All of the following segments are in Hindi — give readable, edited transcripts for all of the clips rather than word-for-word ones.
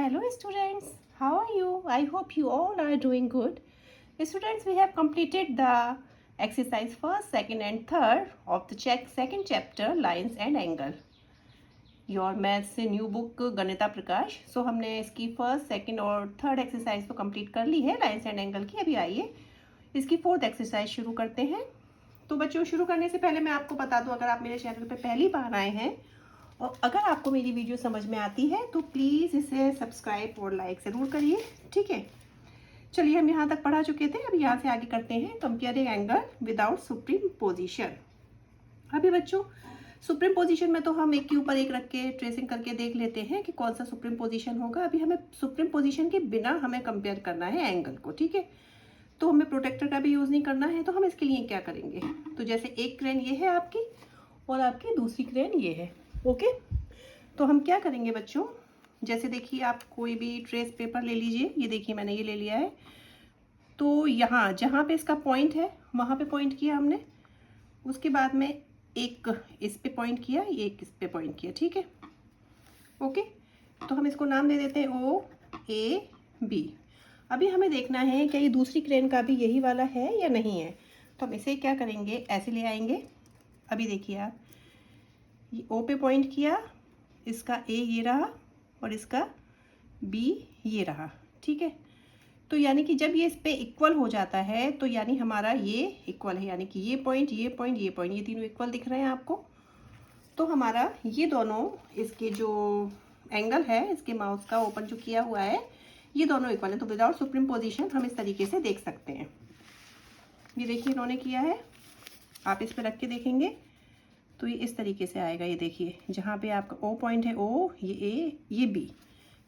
Hello students, how are you? I hope you all are doing good. Students, we have completed the exercise first, second and third of the second chapter lines and angle. Your maths से न्यू बुक गणिता प्रकाश. सो हमने इसकी फर्स्ट सेकंड और थर्ड एक्सरसाइज तो कंप्लीट कर ली है लाइन्स एंड एंगल की. अभी आइए इसकी फोर्थ एक्सरसाइज शुरू करते हैं. तो बच्चों शुरू करने से पहले मैं आपको बता दूं, अगर आप मेरे चैनल पे पहली बार आए हैं और अगर आपको मेरी वीडियो समझ में आती है तो प्लीज़ इसे सब्सक्राइब और लाइक ज़रूर करिए. ठीक है, चलिए हम यहाँ तक पढ़ा चुके थे. अब यहाँ से आगे करते हैं comparing angle without supreme position. अभी बच्चों सुप्रीम पोजीशन में तो हम एक के ऊपर एक रख के ट्रेसिंग करके देख लेते हैं कि कौन सा सुप्रीम पोजीशन होगा. अभी हमें सुप्रीम पोजीशन के बिना हमें कंपेयर करना है एंगल को. ठीक है, तो हमें प्रोटेक्टर का भी यूज़ नहीं करना है. तो हम इसके लिए क्या करेंगे, तो जैसे एक क्रेन ये है आपकी और आपकी दूसरी क्रेन ये है. ओके, तो हम क्या करेंगे बच्चों, जैसे देखिए आप कोई भी ट्रेस पेपर ले लीजिए. ये देखिए मैंने ये ले लिया है. तो यहाँ जहाँ पे इसका पॉइंट है वहाँ पे पॉइंट किया हमने. उसके बाद में एक इस पे पॉइंट किया, एक इस पे पॉइंट किया. ठीक है, ओके, तो हम इसको नाम दे देते हैं ओ ए बी. अभी हमें देखना है क्या ये दूसरी क्रेन का भी यही वाला है या नहीं है. तो हम इसे क्या करेंगे, ऐसे ले आएंगे. अभी देखिए आप, ये ओ पे पॉइंट किया, इसका ए ये रहा और इसका बी ये रहा. ठीक है, तो यानी कि जब ये इस पे इक्वल हो जाता है तो यानी हमारा ये इक्वल है, यानी कि ये पॉइंट ये पॉइंट ये पॉइंट ये तीनों इक्वल दिख रहे हैं आपको. तो हमारा ये दोनों इसके जो एंगल है, इसके माउस का ओपन जो किया हुआ है, ये दोनों इक्वल है. तो विदाउट सुप्रीम पोजीशन हम इस तरीके से देख सकते हैं. ये देखिए इन्होंने किया है, आप इस पे रख के देखेंगे तो ये इस तरीके से आएगा. ये देखिए जहाँ पे आपका ओ पॉइंट है, ओ ये ए ये बी.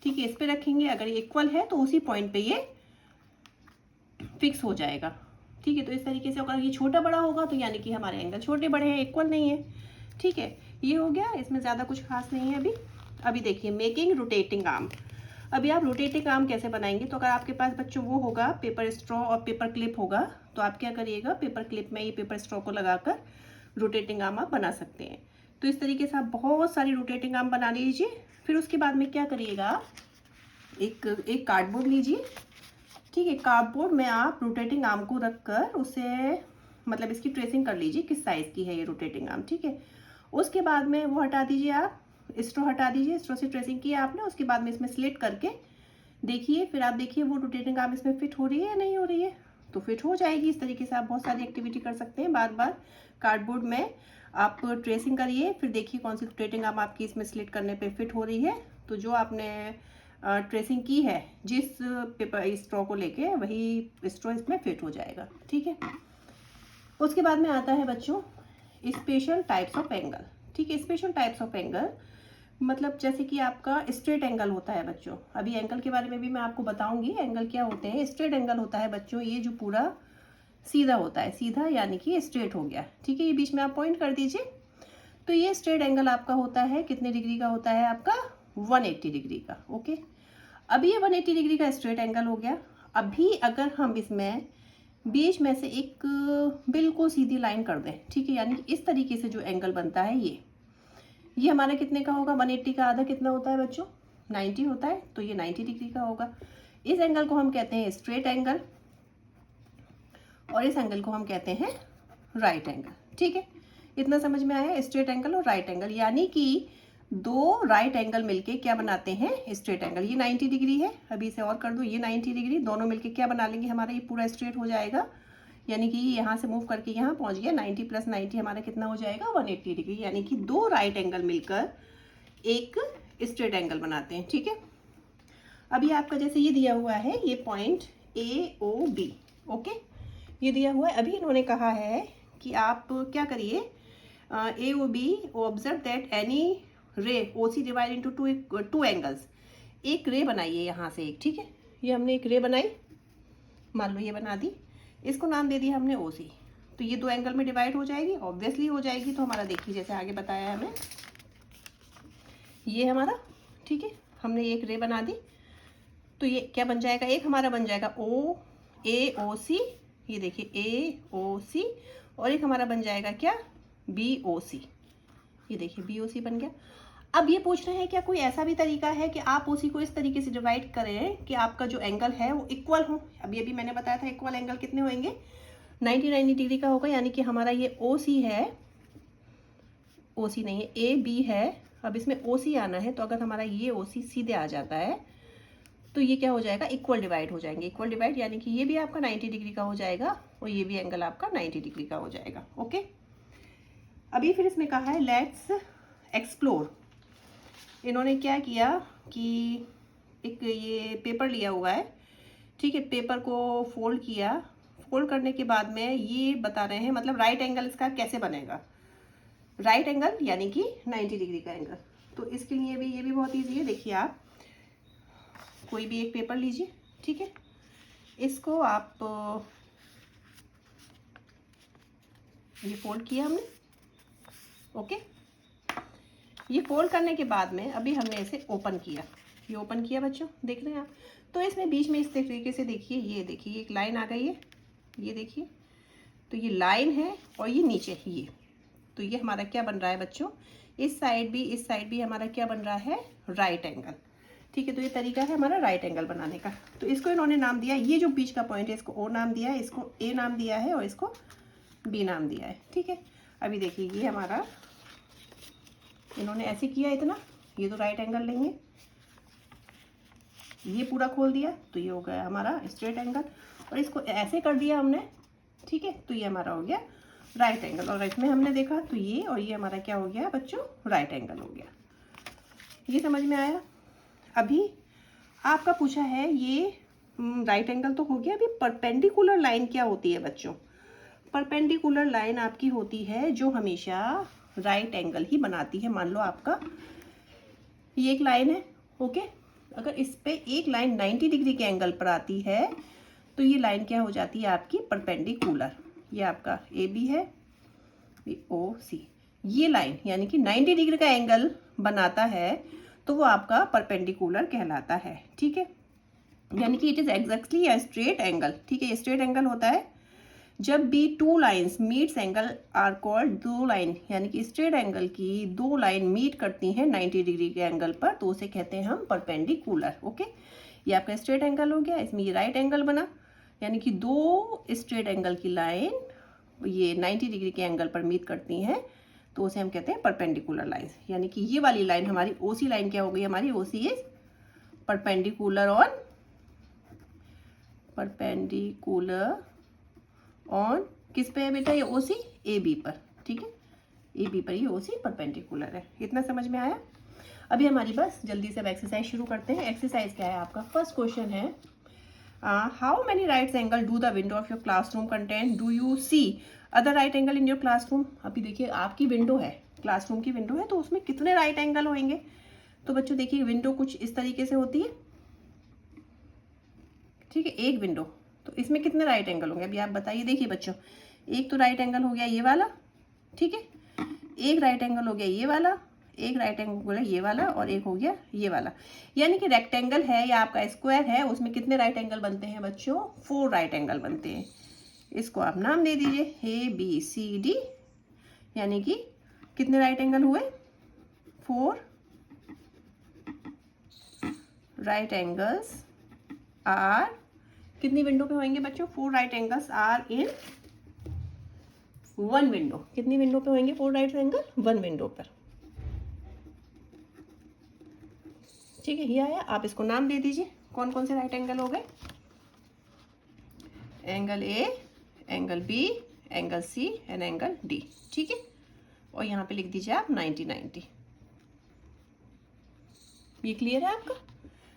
ठीक है, इस पे रखेंगे, अगर ये इक्वल है तो उसी पॉइंट पे ये फिक्स हो जाएगा. ठीक है, तो इस तरीके से अगर ये छोटा बड़ा होगा तो यानी कि हमारे एंगल छोटे बड़े हैं, इक्वल नहीं है. ठीक है, ये हो गया, इसमें ज़्यादा कुछ खास नहीं है. अभी देखिए मेकिंग रोटेटिंग आर्म. अभी आप रोटेटिंग आर्म कैसे बनाएंगे, तो अगर आपके पास बच्चों वो होगा पेपर स्ट्रॉ और पेपर क्लिप होगा तो आप क्या करिएगा, पेपर क्लिप में ये पेपर स्ट्रॉ को लगाकर रोटेटिंग आर्म आप बना सकते हैं. तो इस तरीके से आप बहुत सारी रोटेटिंग आर्म बना लीजिए. फिर उसके बाद में क्या करिएगा, एक कार्डबोर्ड लीजिए. ठीक है, कार्डबोर्ड में आप रोटेटिंग आर्म को रखकर उसे मतलब इसकी ट्रेसिंग कर लीजिए किस साइज़ की है ये रोटेटिंग आर्म. ठीक है, उसके बाद में वो हटा दीजिए, आप स्ट्रॉ हटा दीजिए. स्ट्रॉ से ट्रेसिंग किया आपने, उसके बाद में इसमें स्लिट करके देखिए, फिर आप देखिए वो रोटेटिंग आर्म इसमें फिट हो रही है या नहीं हो रही है. तो फिट हो जाएगी. इस तरीके से आप बहुत सारी एक्टिविटी कर सकते हैं. बार बार कार्डबोर्ड में आप ट्रेसिंग करिए, फिर देखिए कौन सी रोटेटिंग आर्म आपकी इसमें स्लिट करने पे फिट हो रही है. तो जो आपने ट्रेसिंग की है जिस पेपर स्ट्रॉ को लेके, वही स्ट्रॉ इसमें फिट हो जाएगा. ठीक है, उसके बाद में आता है बच्चों स्पेशल टाइप्स ऑफ एंगल. ठीक है, स्पेशल टाइप्स ऑफ एंगल मतलब जैसे कि आपका स्ट्रेट एंगल होता है बच्चों. अभी एंगल के बारे में भी मैं आपको बताऊंगी एंगल क्या होते हैं. स्ट्रेट एंगल होता है बच्चों ये जो पूरा सीधा होता है, सीधा यानी कि स्ट्रेट हो गया. ठीक है, ये बीच में आप पॉइंट कर दीजिए. तो ये स्ट्रेट एंगल आपका होता है कितने डिग्री का होता है, आपका 180 डिग्री का. ओके, अभी ये 180 डिग्री का स्ट्रेट एंगल हो गया. अभी अगर हम इसमें बीच में से एक बिल्कुल सीधी लाइन कर दें, ठीक है, यानी इस तरीके से जो एंगल बनता है ये हमारा कितने का होगा, 180 का आधा कितना होता है बच्चों, 90 होता है. तो ये 90 डिग्री का होगा. इस एंगल को हम कहते हैं स्ट्रेट एंगल और इस एंगल को हम कहते हैं राइट एंगल. ठीक है, इतना समझ में आया, स्ट्रेट एंगल और राइट एंगल. यानी कि दो राइट एंगल मिलके क्या बनाते हैं, स्ट्रेट एंगल. ये 90 डिग्री है, अभी इसे और कर दो, ये 90 डिग्री, दोनों मिलके क्या बना लेंगे, हमारा ये पूरा स्ट्रेट हो जाएगा. यानी कि यहाँ से मूव करके यहाँ पहुँच गया. 90 + 90 हमारा कितना हो जाएगा, 180 डिग्री. यानी कि दो राइट एंगल मिलकर एक स्ट्रेट एंगल बनाते हैं. ठीक है, अभी आपका जैसे ये दिया हुआ है, ये point A O B. Okay, ये दिया हुआ है. अभी इन्होंने कहा है कि आप क्या करिए, A O B observe that any ray O C divide into two angles. एक रे बनाइए यहाँ से एक. ठीक है, ये हमने एक रे बनाई, मान लो ये बना दी, इसको नाम दे दिया हमने ओ सी. तो ये दो एंगल में डिवाइड हो जाएगी, ऑब्वियसली हो जाएगी. तो हमारा देखिए जैसे आगे बताया है हमें, ये हमारा, ठीक है, हमने एक रे बना दी. तो ये क्या बन जाएगा, एक हमारा बन जाएगा ओ ए ओ सी. ये देखिए ए ओ सी, और एक हमारा बन जाएगा क्या, बी ओ सी. ये देखिए बी ओ सी बन गया. अब ये पूछ रहे हैं क्या कोई ऐसा भी तरीका है कि आप उसी को इस तरीके से डिवाइड करें कि आपका जो एंगल है वो इक्वल हो। अभी मैंने बताया था इक्वल एंगल कितने होंगे, 90 डिग्री का होगा। यानी कि हमारा ये OC है, OC नहीं है, AB है। अब इसमें OC आना है, तो अगर हमारा ये OC सीधे आ जाता है तो ये क्या हो जाएगा, इक्वल डिवाइड हो जाएंगे। इक्वल डिवाइड यानी कि ये भी आपका 90 डिग्री का हो जाएगा और ये भी एंगल आपका 90 डिग्री का हो जाएगा। ओके, अभी फिर इसमें कहा है लेट्स एक्सप्लोर। इन्होंने क्या किया कि एक ये पेपर लिया हुआ है, ठीक है, पेपर को फोल्ड किया। फोल्ड करने के बाद में ये बता रहे हैं मतलब राइट एंगल इसका कैसे बनेगा। राइट एंगल यानी कि 90 डिग्री का एंगल। तो इसके लिए भी ये भी बहुत ईजी है। देखिए, आप कोई भी एक पेपर लीजिए, ठीक है, इसको आप ये फोल्ड किया हमने। ओके, ये फोल्ड करने के बाद में अभी हमने इसे ओपन किया। ये ओपन किया बच्चों, देख रहे हैं आप। तो इसमें बीच में इस तरीके से देखिए, ये देखिए एक लाइन आ गई है, ये देखिए। तो ये लाइन है और ये नीचे ये, तो ये हमारा क्या बन रहा है बच्चों, इस साइड भी हमारा क्या बन रहा है, राइट एंगल। ठीक है, तो ये तरीका है हमारा राइट एंगल बनाने का। तो इसको इन्होंने नाम दिया, ये जो बीच का पॉइंट है इसको O नाम दिया है, इसको A नाम दिया है और इसको B नाम दिया है। ठीक है, अभी देखिए ये हमारा इन्होंने ऐसे किया इतना, ये तो राइट एंगल लेंगे, ये पूरा खोल दिया तो ये हो गया हमारा स्ट्रेट एंगल, और इसको ऐसे कर दिया हमने, ठीक है, तो ये हमारा हो गया राइट एंगल। और इसमें हमने देखा तो ये और ये हमारा क्या हो गया बच्चों, राइट एंगल हो गया। ये समझ में आया। अभी आपका पूछा है ये राइट एंगल तो हो गया, अभी परपेंडिकुलर लाइन क्या होती है बच्चों। परपेंडिकुलर लाइन आपकी होती है जो हमेशा राइट एंगल ही बनाती है। मान लो आपका ये एक लाइन है, ओके, अगर इस पे एक लाइन 90 डिग्री के एंगल पर आती है तो ये लाइन क्या हो जाती है आपकी, परपेंडिकुलर। ये आपका AB है, ये OC, ये लाइन यानी कि 90 डिग्री का एंगल बनाता है तो वो आपका परपेंडिकुलर कहलाता है। ठीक है, यानी कि it is exactly a straight angle. ठीक है, स्ट्रेट एंगल होता है जब भी two lines meets angle are called, दो लाइन यानी कि स्ट्रेट एंगल की दो लाइन मीट करती हैं 90 डिग्री के एंगल पर, तो उसे कहते हैं हम परपेंडिकुलर। ओके, ये आपका स्ट्रेट एंगल हो गया, इसमें ये राइट एंगल बना, यानी कि दो स्ट्रेट एंगल की लाइन ये 90 डिग्री के एंगल पर मीट करती हैं, तो उसे हम कहते हैं परपेंडिकुलर लाइन। यानी कि ये वाली लाइन हमारी OC लाइन क्या हो गई, हमारी OC इज परपेंडिकुलर ऑन किस पे है बेटा, ये OC AB पर। ठीक है, AB पर ये OC परपेंडिकुलर है। इतना समझ में आया। अभी हमारी बस जल्दी से अब एक्सरसाइज शुरू करते हैं। एक्सरसाइज क्या है आपका, फर्स्ट क्वेश्चन है how many right angle do the window of your classroom content, do you see other right angle in your classroom. अभी देखिए आपकी विंडो है, क्लासरूम की विंडो है, तो उसमें कितने राइट एंगल होंगे। तो बच्चों देखिए विंडो कुछ इस तरीके से होती है, ठीक है, एक विंडो, तो इसमें कितने राइट एंगल होंगे अभी आप बताइए। देखिए बच्चों, एक तो राइट एंगल हो गया ये वाला, ठीक है, एक राइट एंगल हो गया ये वाला, एक राइट एंगल है ये वाला, और एक हो गया ये वाला। यानी कि रेक्टेंगल है या आपका स्क्वायर है, उसमें कितने राइट एंगल बनते हैं बच्चों, 4 राइट एंगल बनते हैं। इसको आप नाम दे दीजिए ABCD, यानी कि कितने राइट एंगल हुए, 4 राइट एंगल्स आर, कितनी विंडो पे होंगे बच्चों, 4 right angles are in 1 window. कितनी विंडो पे होंगे 4 राइट एंगल, 1 विंडो पर। ठीक है, ये आया, आप इसको नाम दे दीजिए कौन कौन से राइट एंगल हो गए, angle A, angle B, angle C and angle D। ठीक है, और यहाँ पे लिख दीजिए आप 90-90। ये क्लियर है आपका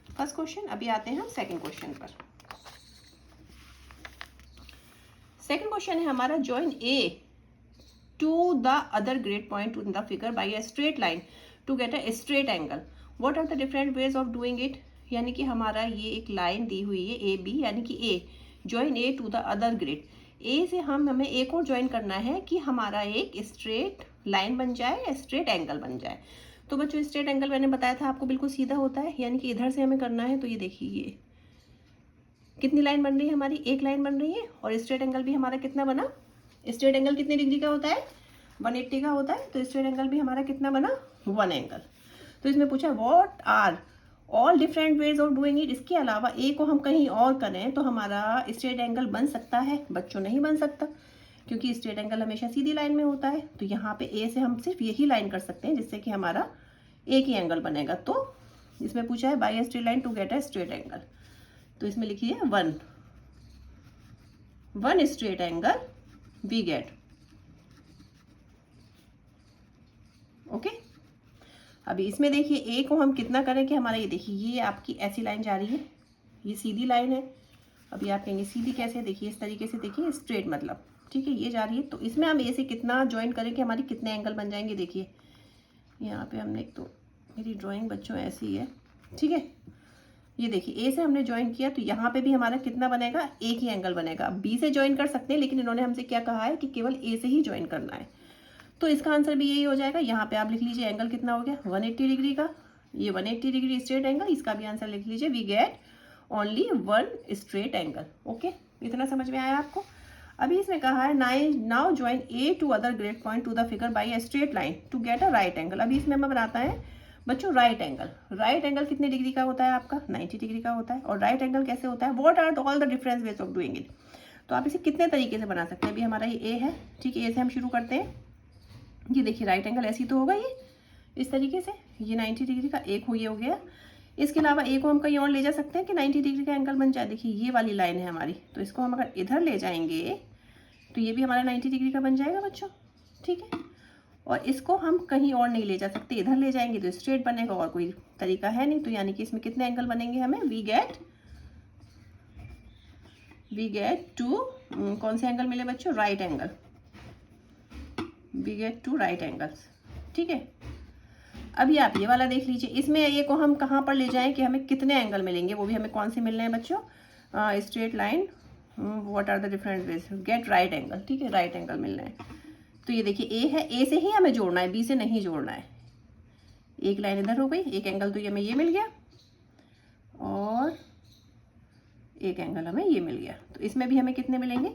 फर्स्ट क्वेश्चन। अभी आते हैं हम सेकंड क्वेश्चन पर। सेकंड क्वेश्चन है हमारा, join A to the other grade point in the figure by a straight line to get a straight angle, what are the different ways of doing it. यानी कि हमारा ये एक लाइन दी हुई है AB, यानी कि A, join A to the other grade, A से हमें एक और ज्वाइन करना है कि हमारा एक स्ट्रेट लाइन बन जाए, स्ट्रेट एंगल बन जाए। तो बच्चों स्ट्रेट एंगल मैंने बताया था आपको बिल्कुल सीधा होता है, यानी कि इधर से हमें करना है। तो ये देखिए ये कितनी लाइन बन रही है हमारी, एक लाइन बन रही है, और स्ट्रेट एंगल भी हमारा कितना बना, स्ट्रेट एंगल कितने डिग्री का होता है, 180 का होता है, तो स्ट्रेट एंगल भी हमारा कितना बना, 1 एंगल। तो इसमें पूछा what are all different ways of doing it. इसके अलावा ए को हम कहीं और करें तो हमारा स्ट्रेट एंगल बन सकता है, बच्चों नहीं बन सकता, क्योंकि स्ट्रेट एंगल हमेशा सीधी लाइन में होता है। तो यहाँ पे ए से हम सिर्फ यही लाइन कर सकते हैं जिससे कि हमारा एक ही एंगल बनेगा। तो इसमें पूछा है by a straight line to get a straight angle, तो इसमें लिखिए one straight angle we get. Okay, अभी इसमें देखिए ए को हम कितना करें कि हमारा ये देखिए ये आपकी ऐसी लाइन जा रही है, ये सीधी लाइन है। अभी आप कहेंगे सीधी कैसे, देखिए इस तरीके से, देखिए स्ट्रेट मतलब, ठीक है, ये जा रही है। तो इसमें हम ए से कितना ज्वाइन करें कि हमारी कितने एंगल बन जाएंगे। देखिए यहाँ पे हमने, एक तो मेरी ड्राइंग बच्चों ऐसी है, ठीक है, ये देखिए ए से हमने ज्वाइन किया तो यहाँ पे भी हमारा कितना बनेगा, एक ही एंगल बनेगा। बी से ज्वाइन कर सकते हैं लेकिन इन्होंने हमसे क्या कहा है कि केवल ए से ही ज्वाइन करना है, तो इसका आंसर भी यही हो जाएगा। यहाँ पे आप लिख लीजिए एंगल कितना हो गया 180 डिग्री का, ये 180 डिग्री स्ट्रेट एंगल, इसका भी आंसर लिख लीजिए we get only one straight angle. Okay, इतना समझ में आया आपको। अभी इसमें कहा है now join A to other grade point to the figure by a straight line to get a right angle. अभी इसमें हमें बनाता है बच्चों राइट एंगल। राइट एंगल कितने डिग्री का होता है आपका, 90 डिग्री का होता है। और राइट एंगल कैसे होता है, what are all the different ways of doing it. तो आप इसे कितने तरीके से बना सकते हैं। अभी हमारा ये ए है, ठीक है, ए से हम शुरू करते हैं। ये देखिए राइट एंगल ऐसी तो होगा ये इस तरीके से, ये 90 डिग्री का एक ये हो गया। इसके अलावा ए को हम कहीं और ले जा सकते हैं कि 90 डिग्री का एंगल बन जाए। देखिए ये वाली लाइन है हमारी, तो इसको हम अगर इधर ले जाएंगे तो ये भी हमारा 90 डिग्री का बन जाएगा बच्चों, ठीक है। और इसको हम कहीं और नहीं ले जा सकते, इधर ले जाएंगे तो स्ट्रेट बनेगा और कोई तरीका है नहीं। तो यानी कि इसमें कितने एंगल बनेंगे हमें, वी गेट टू कौन से एंगल मिले बच्चों, right angle, we get two right angles, ठीक है। अभी आप ये वाला देख लीजिए, इसमें ये को हम कहाँ पर ले जाएं कि हमें कितने एंगल मिलेंगे, वो भी हमें कौन से मिलने हैं बच्चों, straight line, what are the different ways get right angle, ठीक है, राइट एंगल मिलना है। तो ये देखिए ए है, ए से ही हमें जोड़ना है, बी से नहीं जोड़ना है। एक लाइन इधर हो गई, एक एंगल तो ये हमें ये मिल गया और एक एंगल हमें ये मिल गया। तो इसमें भी हमें कितने मिलेंगे,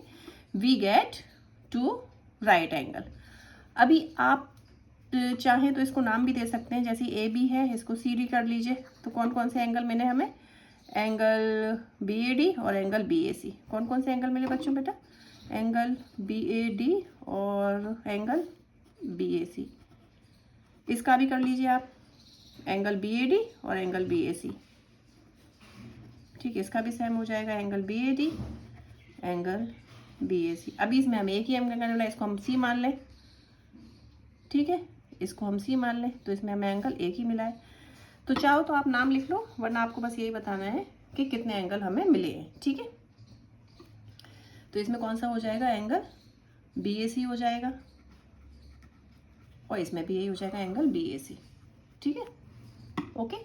we get two right angle. अभी आप चाहें तो इसको नाम भी दे सकते हैं, जैसे ए बी है, इसको सी डी कर लीजिए। तो कौन कौन से एंगल मिले हमें, एंगल बी ए डी और एंगल बी ए सी। कौन कौन से एंगल मिले बच्चों बेटा, एंगल बी ए डी और एंगल बी ए सी। इसका भी कर लीजिए आप, एंगल बी ए डी और एंगल बी ए सी, ठीक है, इसका भी सेम हो जाएगा, angle B A D angle B A C. अभी इसमें हमें एक ही एंगल करना है, इसको हम सी मान लें, ठीक है, इसको हम सी मान लें, तो इसमें हमें एंगल एक ही मिला है। तो चाहो तो आप नाम लिख लो, वरना आपको बस यही बताना है कि कितने एंगल हमें मिले हैं, ठीक है। तो इसमें कौन सा हो जाएगा, एंगल बी ए सी हो जाएगा और इसमें भी यही हो जाएगा एंगल बी ए सी, ठीक है, ओके।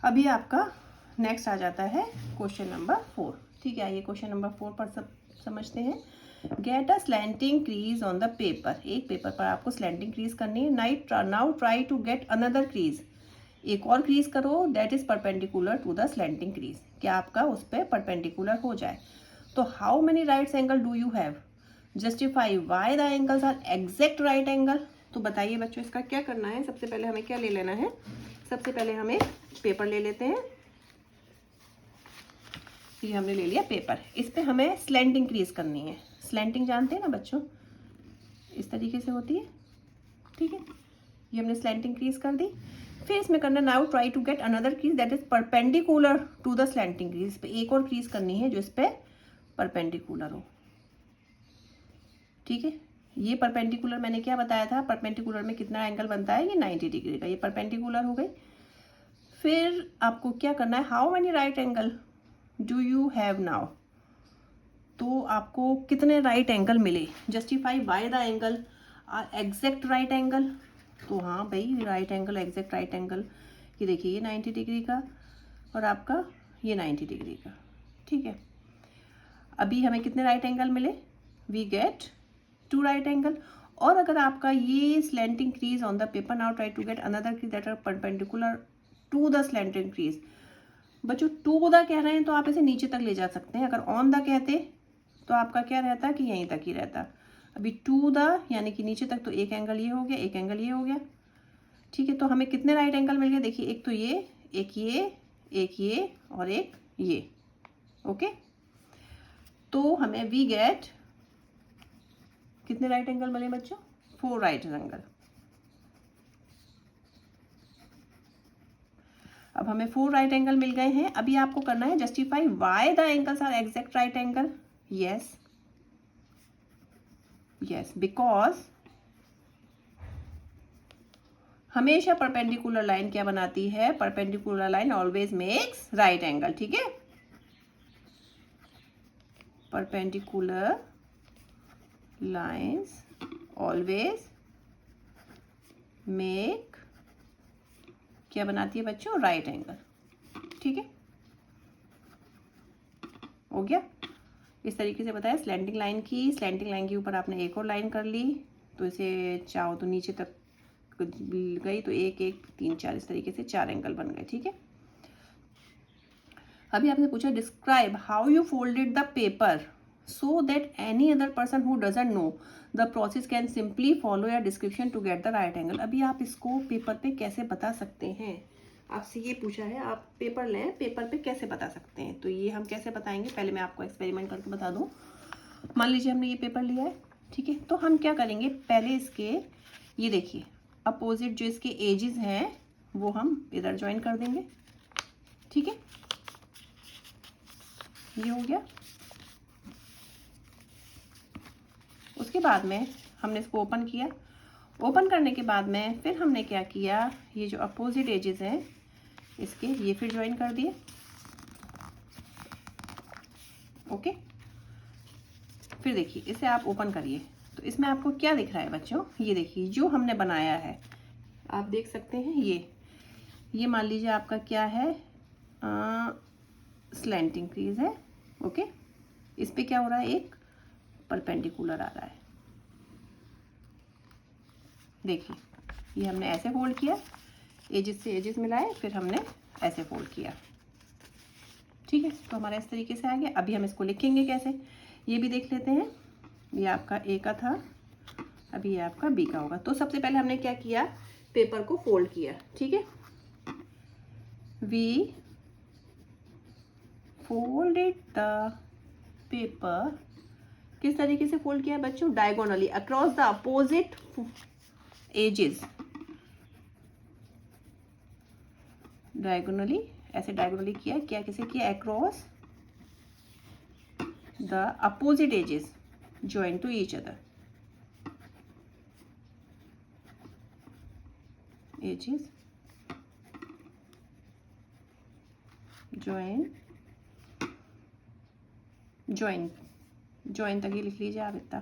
अभी आपका नेक्स्ट आ जाता है क्वेश्चन नंबर 4, ठीक है। आइए क्वेश्चन नंबर 4 पर समझते हैं। Get a slanting crease on the paper. एक पेपर पर आपको स्लैंटिंग क्रीज करनी है। Now try to get another crease. एक और क्रीज करो that is perpendicular to the slanting crease, क्या आपका उस पर परपेंडिकुलर हो जाए। तो how many right angle do you have, justify why the angles are exact right angle. तो बताइए बच्चों इसका क्या करना है। सबसे पहले हमें क्या ले लेना है, सबसे पहले हमें पेपर ले लेते हैं। ये हमने ले लिया पेपर, इस पे हमें स्लैंटिंग क्रीज करनी है। स्लैंटिंग जानते हैं ना बच्चों, इस तरीके से होती है, ठीक है। ये हमने स्लैंटिंग क्रीज कर दी। फिर इसमें करना now try to get another crease that is perpendicular to the slanting crease. इस पे एक और क्रीज करनी है जो इस पे परपेंडिकुलर हो, ठीक है। ये परपेंडिकुलर मैंने क्या बताया था, परपेंडिकुलर में कितना एंगल बनता है, ये 90 डिग्री का, ये परपेंडिकुलर हो गई। फिर आपको क्या करना है, how many right angle do you have now. तो आपको कितने राइट एंगल मिले, justify by the angle are exact right angle. तो हाँ भाई right angle, exact right angle, ये देखिए ये 90 डिग्री का और आपका ये 90 डिग्री का, ठीक है। अभी हमें कितने राइट एंगल मिले, वी गेट 2 राइट एंगल। और अगर आपका ये slanting crease on the paper, now try to get another crease that are perpendicular to the slanting crease. बच्चों टू द कह रहे हैं तो आप इसे नीचे तक ले जा सकते हैं, अगर ऑन द कहते तो आपका क्या रहता कि यहीं तक ही रहता। अभी टू द यानी कि नीचे तक, तो एक एंगल ये हो गया, एक एंगल ये हो गया, ठीक है, तो हमें कितने राइट एंगल मिल गए? देखिए, एक तो ये, एक ये, एक ये और एक ये। ओके, तो हमें वी गेट कितने राइट एंगल मिले बच्चों? 4 राइट एंगल। अब हमें 4 राइट एंगल मिल गए हैं। अभी आपको करना है justify why the angles are exact right angle. Yes yes, because हमेशा परपेंडिकुलर लाइन क्या बनाती है? Perpendicular line always makes right angle. ठीक है, परपेंडिकुलर लाइन्स ऑलवेज मेक क्या बनाती है बच्चों? Right angle. ठीक है, हो गया। इस तरीके से बताया स्लैंटिंग लाइन की। स्लैंटिंग लाइन के ऊपर आपने एक और लाइन कर ली, तो इसे चाहो तो नीचे तक गई तो 1 1 3 4 इस तरीके से 4 एंगल बन गए। ठीक है, अभी आपने पूछा describe how you folded the paper so that any other person who doesn't know the process can simply follow या description to get the right angle. अभी आप इसको पेपर पे कैसे बता सकते हैं? आपसे ये पूछा है, आप पेपर लें, पेपर पे कैसे बता सकते हैं? तो ये हम कैसे बताएंगे? पहले मैं आपको एक्सपेरिमेंट करके बता दूं। मान लीजिए हमने ये पेपर लिया है, ठीक है, तो हम क्या करेंगे? पहले इसके ये देखिए अपोजिट जो इसके एजेस हैं वो हम इधर ज्वाइन कर देंगे। ठीक है, ये हो गया। उसके बाद में हमने इसको ओपन किया। ओपन करने के बाद में फिर हमने क्या किया? ये जो अपोजिट एजेस हैं इसके ये फिर ज्वाइन कर दिए। ओके, फिर देखिए इसे आप ओपन करिए तो इसमें आपको क्या दिख रहा है बच्चों? ये देखिए जो हमने बनाया है, आप देख सकते हैं। ये मान लीजिए आपका क्या है? स्लैंटिंग क्रीज है। ओके, इस पे क्या हो रहा है? एक परपेंडिकुलर आ रहा है। देखिए, ये हमने ऐसे फोल्ड किया, एजेस से एजेस मिलाए, फिर हमने ऐसे फोल्ड किया। ठीक है, तो हमारा इस तरीके से आ गया। अभी हम इसको लिखेंगे कैसे, ये भी देख लेते हैं। ये आपका ए का था, अभी ये आपका बी का होगा। तो सबसे पहले हमने क्या किया? पेपर को फोल्ड किया। ठीक है, वी फोल्डेड द पेपर। किस तरीके से फोल्ड किया बच्चों? Diagonally across the opposite edges. Diagonally, ऐसे डायगोनली किया। क्या किसे किया? Across the opposite edges join to each other. Edges join तक ही लिख लीजिए आप इतना।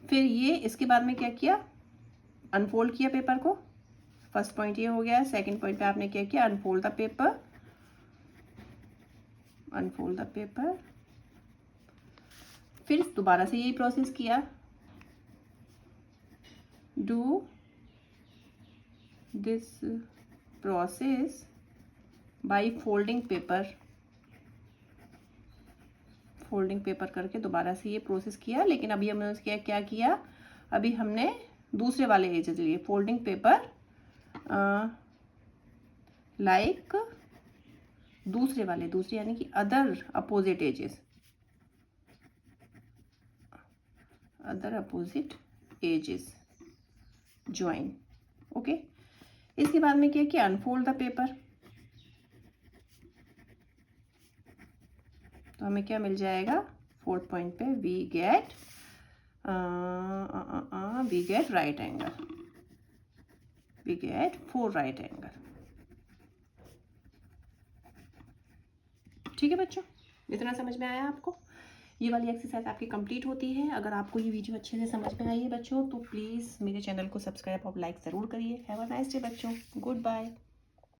फिर ये इसके बाद में क्या किया? अनफोल्ड किया पेपर को। फर्स्ट पॉइंट ये हो गया। सेकंड पॉइंट पे आपने क्या किया? Unfold the paper. फिर दोबारा से यही प्रोसेस किया। Do this process by folding paper करके दोबारा से ये प्रोसेस किया। लेकिन अभी हमने क्या किया? अभी हमने दूसरे वाले एजेस लिए। फोल्डिंग पेपर लाइक दूसरे यानी कि other opposite edges join. Okay, इसके बाद में क्या किया? Unfold the paper. तो हमें क्या मिल जाएगा? फोर्थ पॉइंट पे we get right angle. We get 4 right angle. ठीक है बच्चों, इतना समझ में आया आपको? ये वाली एक्सरसाइज आपकी कंप्लीट होती है। अगर आपको ये वीडियो अच्छे से समझ में आई है बच्चों, तो प्लीज़ मेरे चैनल को सब्सक्राइब और लाइक ज़रूर करिए। हैव अ नाइस डे बच्चों। Good bye.